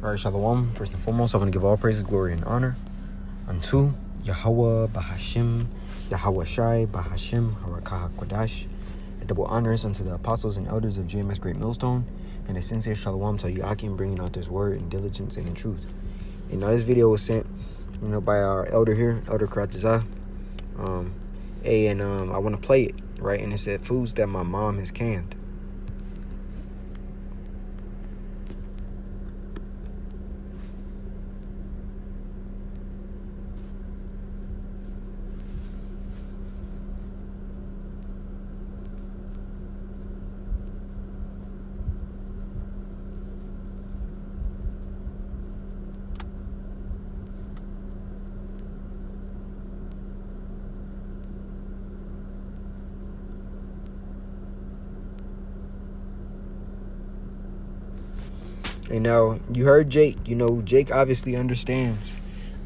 All right, Shalom. First and foremost, I want to give all praises, glory, and honor unto Yahweh Bahashim, Yahweh Shai Bahashim, Harakah Kodash. And double honors unto the apostles and elders of GMS Great Millstone, and a sincere Shalom to Yakim, bringing out this word in diligence and in truth. And now this video was sent, by our elder here, Elder Karatazah. I want to play it, right? And it said, foods that my mom has canned. And now you heard Jake. Jake obviously understands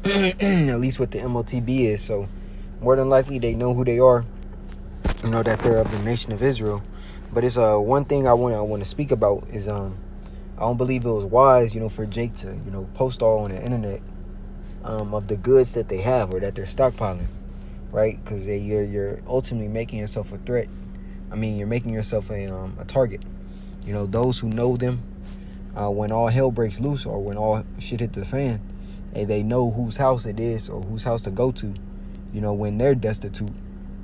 at least what the MOTB is. So more than likely they know who they are. That they're of the nation of Israel. But it's one thing I want to speak about is I don't believe it was wise, for Jake to post all on the internet of the goods that they have or that they're stockpiling, right? Because you're ultimately making yourself a threat. You're making yourself a target. Those who know them. When all hell breaks loose or when all shit hit the fan, they know whose house it is or whose house to go to, when they're destitute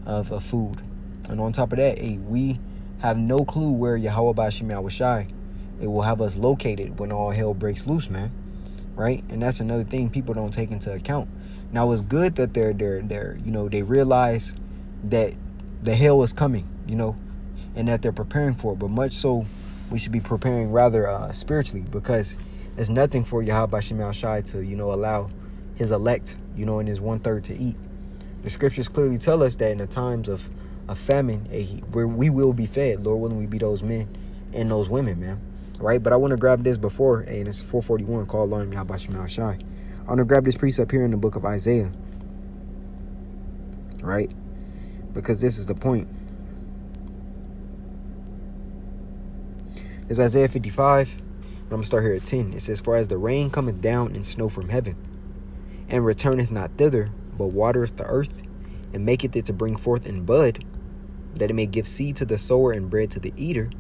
of food. And on top of that, we have no clue where Yahweh Bashim Yahushai will have us located when all hell breaks loose, man. Right? And that's another thing people don't take into account. Now, it's good that they realize that the hell is coming, and that they're preparing for it, but much so we should be preparing rather spiritually, because there's nothing for Yahweh Shemel Shai to, allow his elect, in his 1/3 to eat. The scriptures clearly tell us that in the times of famine, where we will be fed, Lord willing, we be those men and those women, man. Right? But I want to grab this before, and it's 441, called on Yahweh Shemel Shai. I want to grab this precept here in the book of Isaiah. Right? Because this is the point. It's Isaiah 55, and I'm going to start here at 10. It says, for as the rain cometh down and snow from heaven, and returneth not thither, but watereth the earth, and maketh it to bring forth in bud, that it may give seed to the sower and bread to the eater.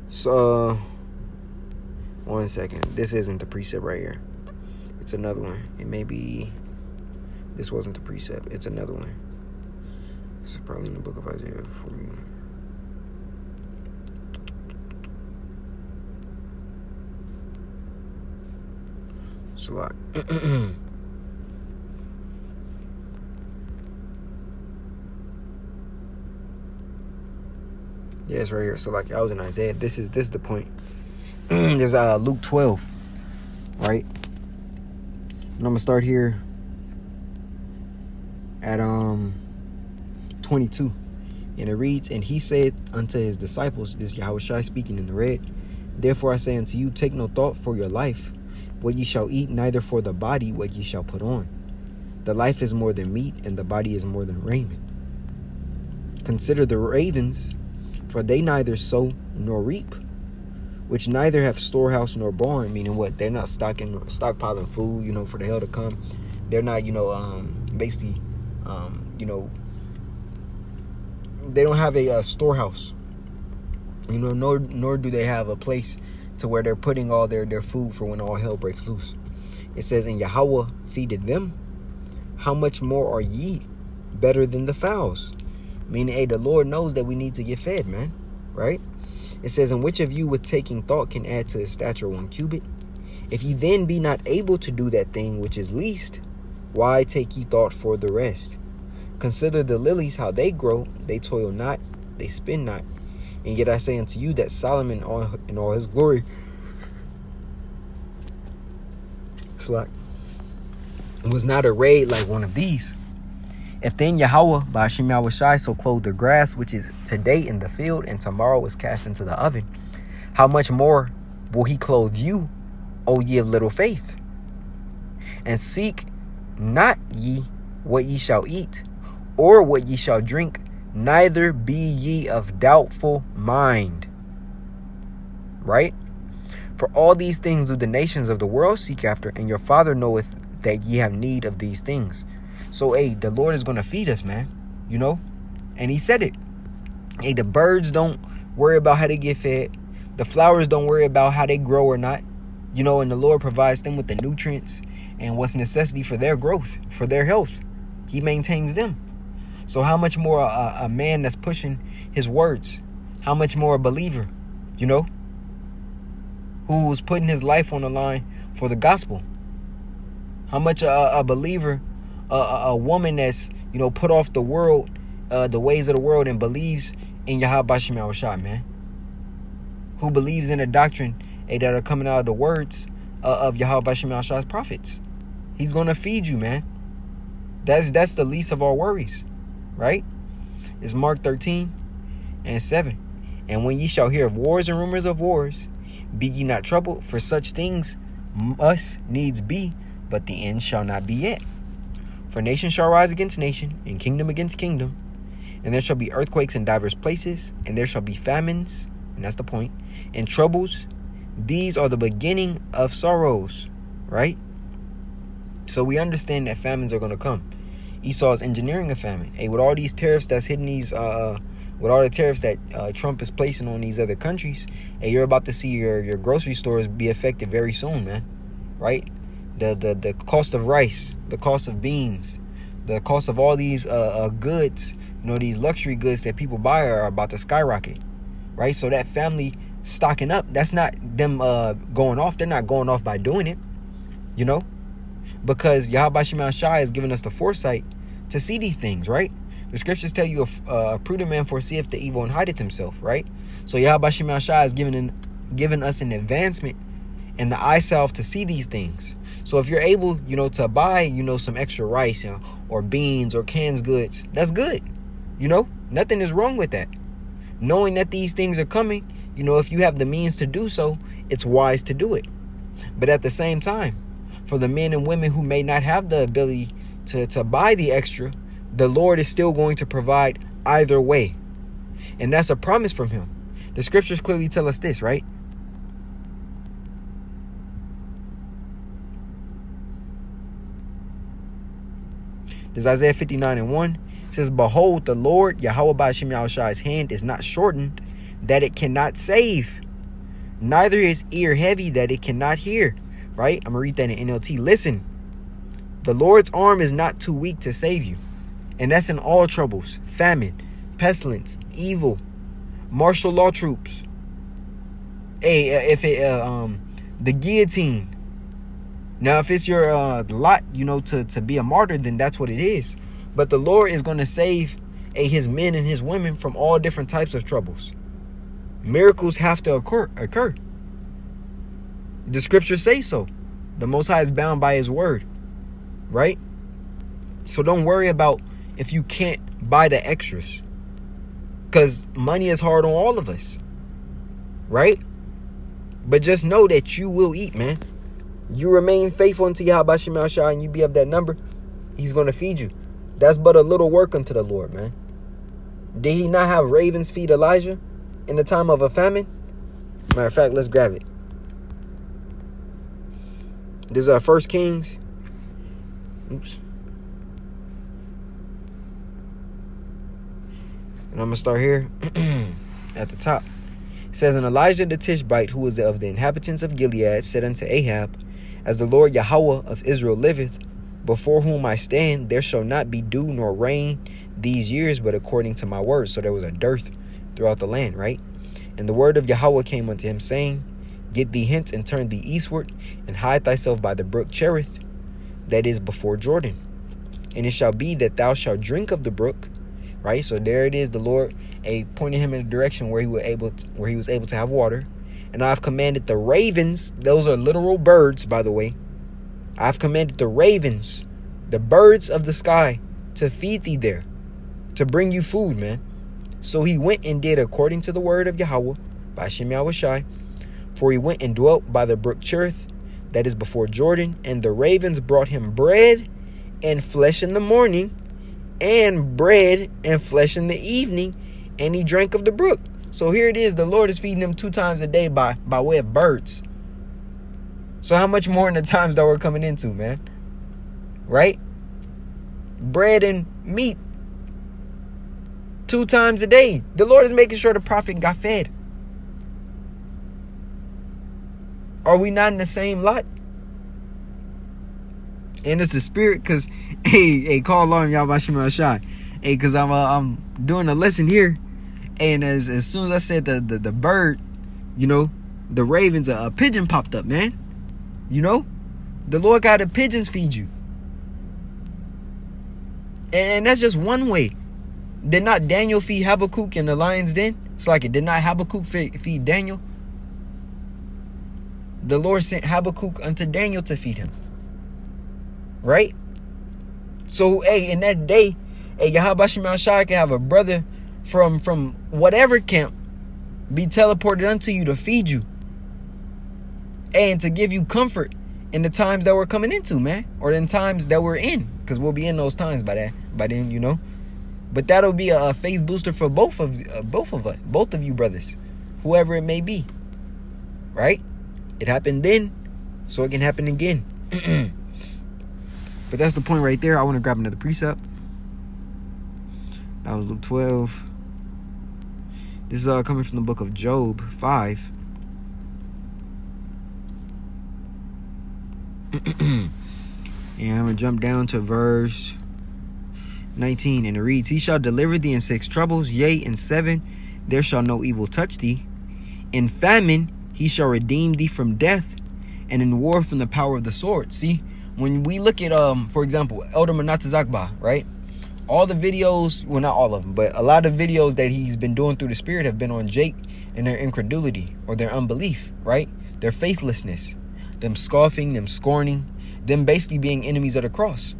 So, one second. This isn't the precept right here. It's another one. It may be, this wasn't the precept. It's another one. This is probably in the book of Isaiah for me. It's a lot. Yeah, it's right here. So I was in Isaiah. This is the point. There's Luke 12, right? And I'm gonna start here at 22. And it reads, and he said unto his disciples, this is Yahweh Shai speaking in the red, therefore I say unto you, take no thought for your life, what ye shall eat, neither for the body what ye shall put on. The life is more than meat, and the body is more than raiment. Consider the ravens, for they neither sow nor reap, which neither have storehouse nor barn, meaning what? They're not stockpiling food, for the hell to come. They're not, basically, they don't have a storehouse, nor do they have a place to where they're putting all their food for when all hell breaks loose. It says, and Yahweh feedeth them. How much more are ye better than the fowls? Meaning, the Lord knows that we need to get fed, man. Right? It says, and which of you with taking thought can add to his stature 1 cubit? If ye then be not able to do that thing which is least, why take ye thought for the rest? Consider the lilies, how they grow. They toil not, they spin not. And yet I say unto you that Solomon in all his glory was not arrayed like one of these. If then Yahweh Bashim Yahushai so clothe the grass which is today in the field and tomorrow is cast into the oven, how much more will he clothe you, O ye of little faith? And seek not ye what ye shall eat, or what ye shall drink, neither be ye of doubtful mind. Right? For all these things do the nations of the world seek after, and your Father knoweth that ye have need of these things. So, hey, the Lord is going to feed us, man. You know? And he said it. Hey, the birds don't worry about how they get fed. The flowers don't worry about how they grow or not. You know, and the Lord provides them with the nutrients and what's necessity for their growth, for their health. He maintains them. So how much more a man that's pushing his words? How much more a believer, you know, who's putting his life on the line for the gospel? How much a believer, a woman that's, you know, put off the world, the ways of the world, and believes in Yahweh Bashim Yahushua, man. Who believes in a doctrine that are coming out of the words of Yahweh Bashim Yahushua's prophets. He's going to feed you, man. That's the least of our worries, right? It's Mark 13:7. And when ye shall hear of wars and rumors of wars, be ye not troubled, for such things must needs be, but the end shall not be yet. For nation shall rise against nation, and kingdom against kingdom, and there shall be earthquakes in divers places, and there shall be famines, and that's the point, and troubles. These are the beginning of sorrows, right? So we understand that famines are going to come. Esau is engineering a famine. Hey, with all these tariffs that's hitting these, with all the tariffs that Trump is placing on these other countries, hey, you're about to see your grocery stores be affected very soon, man, right? The cost of rice, the cost of beans, the cost of all these goods, you know, these luxury goods that people buy are about to skyrocket, right? So that family stocking up, that's not them going off. They're not going off by doing it, you know, because Yahweh Shema Shai has given us the foresight to see these things, right? The scriptures tell you a prudent man foreseeth the evil and hideth himself, right? So Yahweh Shema Shai has given us an advancement and the eye salve to see these things. So if you're able, you know, to buy, you know, some extra rice or beans or canned goods, that's good. You know, nothing is wrong with that. Knowing that these things are coming, you know, if you have the means to do so, it's wise to do it. But at the same time, for the men and women who may not have the ability to buy the extra, the Lord is still going to provide either way. And that's a promise from him. The scriptures clearly tell us this, right? This Isaiah 59:1. It says, behold, the Lord, Yahweh Bashim Yahushua's hand is not shortened, that it cannot save, neither his ear heavy, that it cannot hear. Right? I'm going to read that in NLT. Listen, the Lord's arm is not too weak to save you. And that's in all troubles, famine, pestilence, evil, martial law troops. Hey, if it, the guillotine. Now, if it's your lot, you know, to be a martyr, then that's what it is. But the Lord is going to save his men and his women from all different types of troubles. Miracles have to occur. The scriptures say so. The Most High is bound by his word, right? So don't worry about if you can't buy the extras, because money is hard on all of us, right? But just know that you will eat, man. You remain faithful unto Yahweh Shema Shai, and you be of that number, he's going to feed you. That's but a little work unto the Lord, man. Did he not have ravens feed Elijah in the time of a famine? Matter of fact, let's grab it. This is 1 Kings. Oops. And I'm going to start here at the top. It says, and Elijah the Tishbite, who was of the inhabitants of Gilead, said unto Ahab, as the Lord Yahweh of Israel liveth, before whom I stand, there shall not be dew nor rain these years, but according to my word. So there was a dearth throughout the land, right? And the word of Yahweh came unto him, saying, get thee hence and turn thee eastward, and hide thyself by the brook Cherith, that is before Jordan. And it shall be that thou shalt drink of the brook, right? So there it is, the Lord pointed him in a direction where he was able to have water. And I've commanded the ravens, those are literal birds, by the way. I've commanded the ravens, the birds of the sky, to feed thee there, to bring you food, man. So he went and did according to the word of Yahweh, by Shem Yahushai. For he went and dwelt by the brook Cherith, that is before Jordan, and the ravens brought him bread and flesh in the morning, and bread and flesh in the evening, and he drank of the brook. So here it is, the Lord is feeding him 2 times a day by way of birds, So how much more in the times that we're coming into, man? Right? Bread and meat 2 times a day. The Lord is making sure the prophet got fed. Are we not in the same lot? And it's the spirit, because, hey, call alarm, y'all, Bashima Shai. Hey, because I'm doing a lesson here. And as soon as I said the bird, you know, the ravens, a pigeon popped up, man. You know, the Lord got the pigeons feed you. And that's just one way. Did not Daniel feed Habakkuk in the lion's den? It's like it did not Habakkuk feed Daniel. The Lord sent Habakkuk unto Daniel to feed him. Right? So, hey, in that day, hey, Yahweh Shai can have a brother from whatever camp be teleported unto you to feed you. And to give you comfort in the times that we're coming into, man. Or in times that we're in. Because we'll be in those times by then, you know. But that'll be a faith booster for both of us. Both of you brothers. Whoever it may be. Right? It happened then, so it can happen again. But that's the point right there. I want to grab another precept. That was Luke 12. This is coming from the book of Job 5. And I'm going to jump down to verse 19. And it reads, He shall deliver thee in 6 troubles, yea, in 7 there shall no evil touch thee. In famine he shall redeem thee from death, and in war from the power of the sword. See, when we look at, for example, Elder Manatazakba, right? All the videos, well, not all of them, but a lot of videos that he's been doing through the Spirit have been on Jake and their incredulity or their unbelief, right? Their faithlessness, them scoffing, them scorning, them basically being enemies of the cross.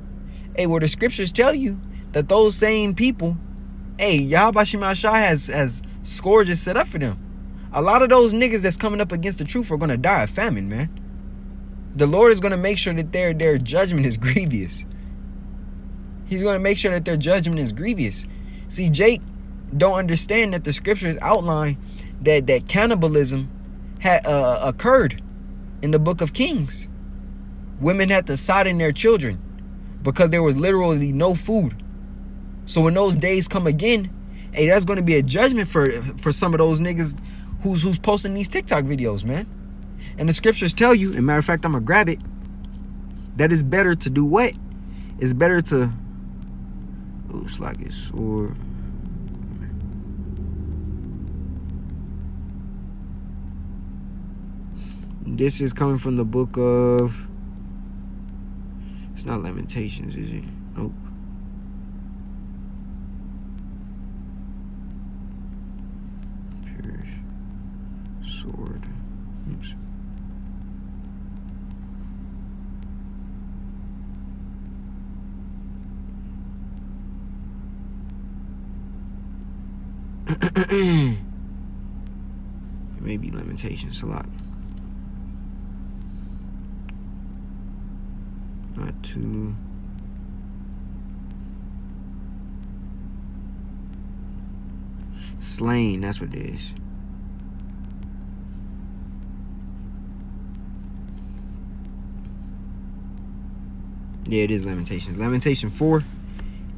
Hey, where the scriptures tell you that those same people, hey, Yahweh Shai has scourges set up for them. A lot of those niggas that's coming up against the truth are going to die of famine, man. The Lord is going to make sure that their judgment is grievous. He's going to make sure that their judgment is grievous. See, Jake don't understand that the scriptures outline that cannibalism had occurred in the book of Kings. Women had to sodden their children because there was literally no food. So when those days come again, hey, that's going to be a judgment for some of those niggas who's posting these TikTok videos, man. And the scriptures tell you, and matter of fact, I'm going to grab it, that it's better to do what? It's better to, it's like a sword. This is coming from the book of, it's not Lamentations, is it? Nope. Sword. Oops. Maybe Lamentations a lot. Not too. Slain, that's what it is. Yeah, it is Lamentations. Lamentation 4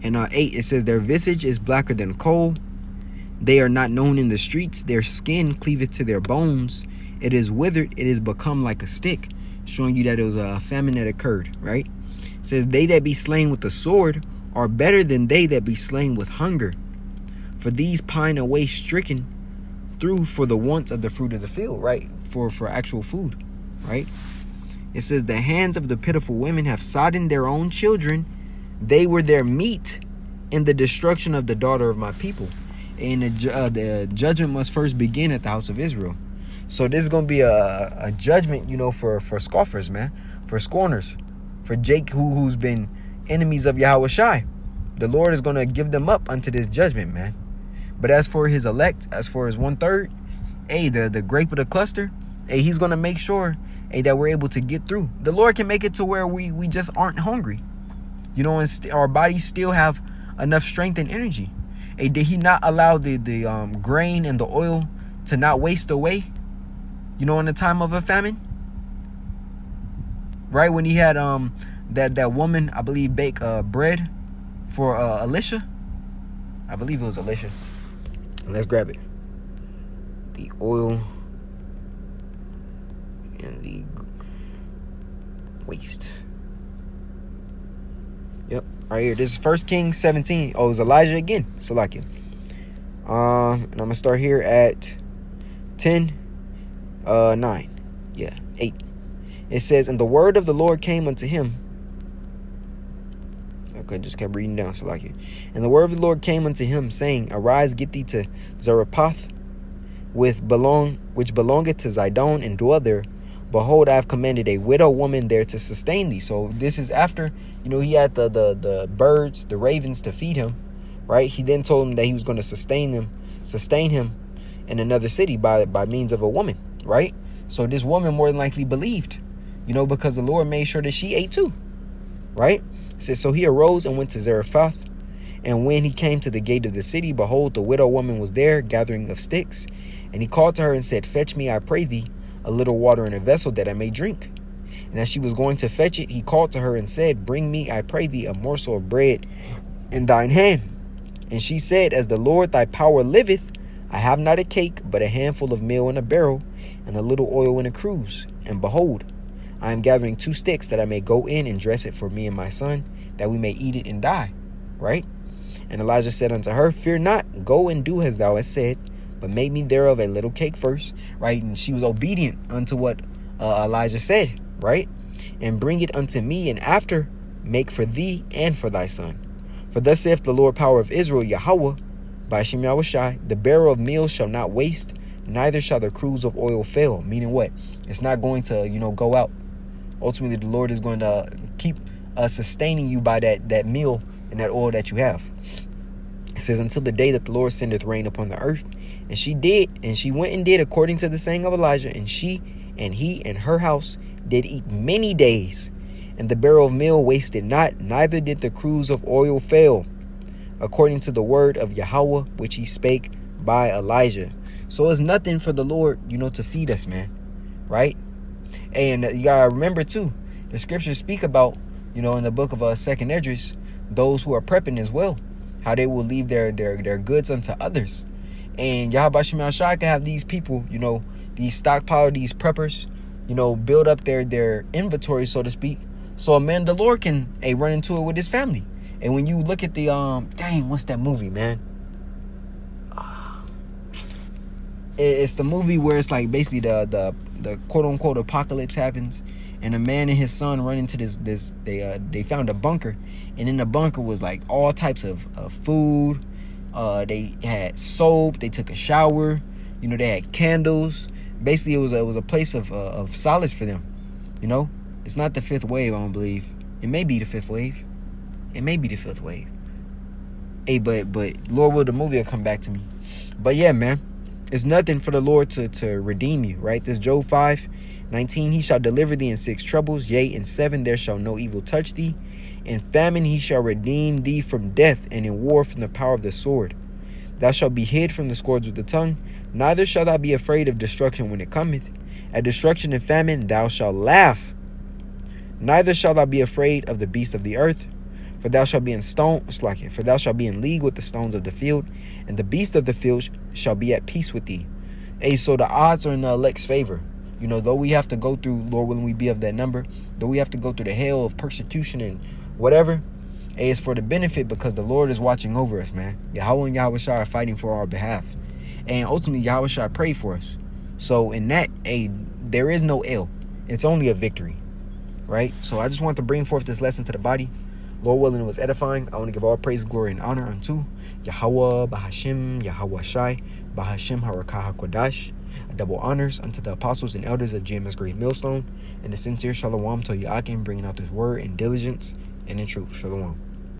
and 8, it says, Their visage is blacker than coal. They are not known in the streets. Their skin cleaveth to their bones. It is withered. It is become like a stick. Showing you that it was a famine that occurred, right? It says, They that be slain with the sword are better than they that be slain with hunger. For these pine away stricken through for the wants of the fruit of the field, right? For actual food, right? It says, The hands of the pitiful women have sodden their own children. They were their meat in the destruction of the daughter of my people. And the judgment must first begin at the house of Israel. So this is going to be a judgment, you know, for scoffers, man. For scorners. For Jake, who's been enemies of Yahweh Shai. The Lord is going to give them up unto this judgment, man. But as for his elect, as for his 1/3, hey, the grape of the cluster, hey, he's going to make sure, hey, that we're able to get through. The Lord can make it to where we just aren't hungry. You know, and our bodies still have enough strength and energy. Hey, did he not allow the grain and the oil to not waste away, you know, in the time of a famine? right? When he had that woman, I believe, bake bread for Elisha. I believe it was Elisha. Let's grab it. The oil and the waste. Yep, right here. This is 1 Kings 17. Oh, it was Elijah again. Salakia. And I'm gonna start here at 10, 9. Yeah, 8. It says, and the word of the Lord came unto him. Okay, just kept reading down. Salakia. And the word of the Lord came unto him, saying, arise, get thee to Zarephath, which belongeth to Zidon, and dwell there. Behold, I have commanded a widow woman there to sustain thee. So this is after, he had the birds, the ravens to feed him, right? He then told him that he was going to sustain him in another city by means of a woman, right? So this woman more than likely believed, because the Lord made sure that she ate too, right? It says, so he arose and went to Zarephath. And when he came to the gate of the city, behold, the widow woman was there, gathering of sticks. And he called to her and said, fetch me, I pray thee, a little water in a vessel that I may drink. And as she was going to fetch it, he called to her and said, bring me, I pray thee, a morsel of bread in thine hand. And she said, as the Lord thy power liveth, I have not a cake, but a handful of meal in a barrel, and a little oil in a cruse. And behold, I am gathering 2 sticks that I may go in and dress it for me and my son, that we may eat it and die. Right? And Elijah said unto her, fear not, go and do as thou hast said, but make me thereof a little cake first. Right? And she was obedient unto what Elijah said. Right? And bring it unto me, and after make for thee and for thy son. For thus saith the Lord power of Israel, Yahweh, by Hashem Yahushai, the barrel of meal shall not waste, neither shall the cruse of oil fail. Meaning what? It's not going to, go out. Ultimately, the Lord is going to keep sustaining you by that meal and that oil that you have. It says, until the day that the Lord sendeth rain upon the earth. And she went and did according to the saying of Elijah, and she and he and her house did eat many days. And the barrel of meal wasted not, neither did the cruse of oil fail, according to the word of Yahweh, which he spake by Elijah. So it's nothing for the Lord, to feed us, man. Right? And you gotta remember too, the scriptures speak about, in the book of Second Esdras, those who are prepping as well, how they will leave their goods unto others. And Yahweh Shem Yahshai can have these people, these stockpile, these preppers, build up their inventory, so to speak. So a man, the Lord can run into it with his family. And when you look at the what's that movie, man? It's the movie where it's like basically the quote unquote apocalypse happens, and a man and his son run into this they found a bunker, and in the bunker was like all types of food. They had soap, they took a shower, they had candles. Basically it was a place of solace for them. It's not the 5th wave, I don't believe. It may be the 5th wave. It may be the 5th wave. Hey, but Lord will, the movie will come back to me. But yeah, man, it's nothing for the Lord to redeem you, right? This Job 5:19, he shall deliver thee in 6 troubles, yea, in 7 there shall no evil touch thee. In famine he shall redeem thee from death, and in war from the power of the sword. Thou shalt be hid from the scourge of the tongue, neither shalt thou be afraid of destruction when it cometh. At destruction and famine thou shalt laugh, neither shalt thou be afraid of the beast of the earth. For thou shalt be for thou shalt be in league with the stones of the field, and the beast of the field shall be at peace with thee. Hey, so the odds are in the elect's favor. Though we have to go through, Lord willing, we be of that number, though we have to go through the hell of persecution and whatever, hey, it's for the benefit, because the Lord is watching over us, man. Yahweh and Yahweh Shai are fighting for our behalf. And ultimately, Yahweh Shai prayed for us. So in that, hey, there is no ill. It's only a victory, right? So I just want to bring forth this lesson to the body. Lord willing, it was edifying. I want to give all praise, glory, and honor unto Yahweh, Bahashim, Yahweh Shai, Bahashim Harakah HaKodash. Double honors unto the apostles and elders of GMS Great Millstone, and the sincere shalom to Yakim, bringing out this word in diligence and in truth. Shalom.